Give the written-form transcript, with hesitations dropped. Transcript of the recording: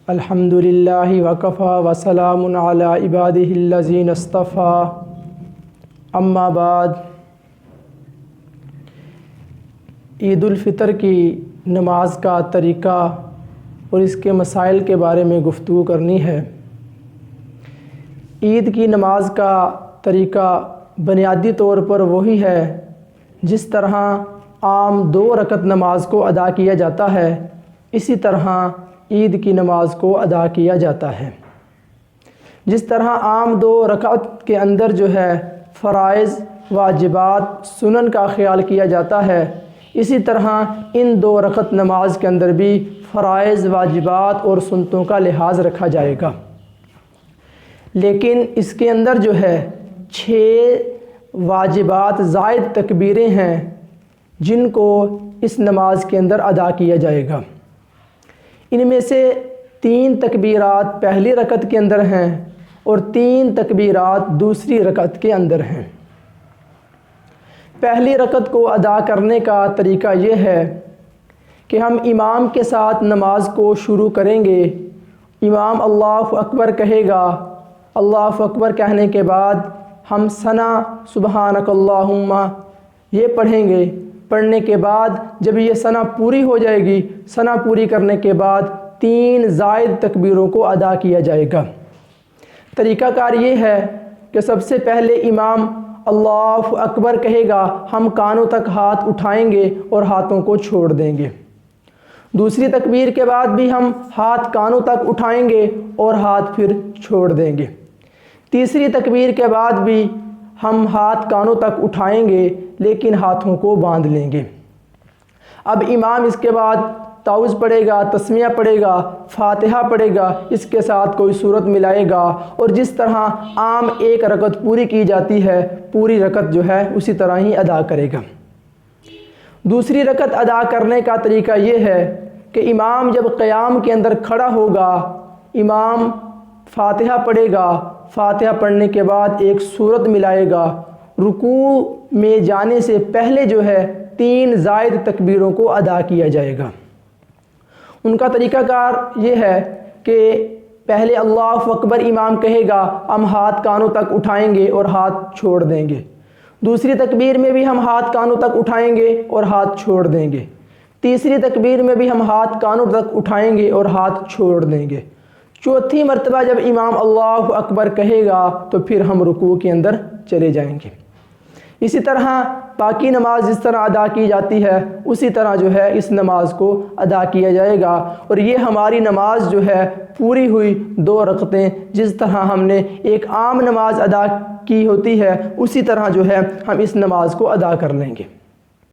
الحمدللہ وکفی وسلام علی عبادہ الذین اصطفی اما بعد۔ عید الفطر کی نماز کا طریقہ اور اس کے مسائل کے بارے میں گفتگو کرنی ہے۔ عید کی نماز کا طریقہ بنیادی طور پر وہی ہے جس طرح عام 2 رکعت نماز کو ادا کیا جاتا ہے، اسی طرح عید کی نماز کو ادا کیا جاتا ہے۔ جس طرح عام 2 رکعت کے اندر جو ہے فرائض، واجبات، سنن کا خیال کیا جاتا ہے، اسی طرح ان 2 رکعت نماز کے اندر بھی فرائض، واجبات اور سنتوں کا لحاظ رکھا جائے گا۔ لیکن اس کے اندر جو ہے 6 واجبات زائد تکبیریں ہیں جن کو اس نماز کے اندر ادا کیا جائے گا۔ ان میں سے 3 تکبیرات پہلی رکعت کے اندر ہیں اور 3 تکبیرات دوسری رکعت کے اندر ہیں۔ پہلی رکعت کو ادا کرنے کا طریقہ یہ ہے کہ ہم امام کے ساتھ نماز کو شروع کریں گے۔ امام اللہ اکبر کہے گا، اللہ اکبر کہنے کے بعد ہم ثنا سبحانک اللہم یہ پڑھیں گے۔ پڑھنے کے بعد جب یہ ثنا پوری ہو جائے گی، ثنا پوری کرنے کے بعد 3 زائد تکبیروں کو ادا کیا جائے گا۔ طریقہ کار یہ ہے کہ سب سے پہلے امام اللہ اکبر کہے گا، ہم کانوں تک ہاتھ اٹھائیں گے اور ہاتھوں کو چھوڑ دیں گے۔ دوسری تکبیر کے بعد بھی ہم ہاتھ کانوں تک اٹھائیں گے اور ہاتھ پھر چھوڑ دیں گے۔ تیسری تکبیر کے بعد بھی ہم ہاتھ کانوں تک اٹھائیں گے لیکن ہاتھوں کو باندھ لیں گے۔ اب امام اس کے بعد تعوذ پڑھے گا، تسمیہ پڑھے گا، فاتحہ پڑھے گا، اس کے ساتھ کوئی سورت ملائے گا اور جس طرح عام 1 رکعت پوری کی جاتی ہے، پوری رکعت جو ہے اسی طرح ہی ادا کرے گا۔ دوسری رکعت ادا کرنے کا طریقہ یہ ہے کہ امام جب قیام کے اندر کھڑا ہوگا، امام فاتحہ پڑھے گا، فاتحہ پڑھنے کے بعد ایک سورت ملائے گا، رکوع میں جانے سے پہلے جو ہے 3 زائد تکبیروں کو ادا کیا جائے گا۔ ان کا طریقہ کار یہ ہے کہ پہلے اللہ اکبر امام کہے گا، ہم ہاتھ کانوں تک اٹھائیں گے اور ہاتھ چھوڑ دیں گے۔ دوسری تکبیر میں بھی ہم ہاتھ کانوں تک اٹھائیں گے اور ہاتھ چھوڑ دیں گے۔ تیسری تکبیر میں بھی ہم ہاتھ کانوں تک اٹھائیں گے اور ہاتھ چھوڑ دیں گے۔ چوتھی مرتبہ جب امام اللہ اکبر کہے گا تو پھر ہم رکوع کے اندر چلے جائیں گے۔ اسی طرح باقی نماز جس طرح ادا کی جاتی ہے اسی طرح جو ہے اس نماز کو ادا کیا جائے گا، اور یہ ہماری نماز جو ہے پوری ہوئی 2 رکعتیں جس طرح ہم نے ایک عام نماز ادا کی ہوتی ہے اسی طرح جو ہے ہم اس نماز کو ادا کر لیں گے۔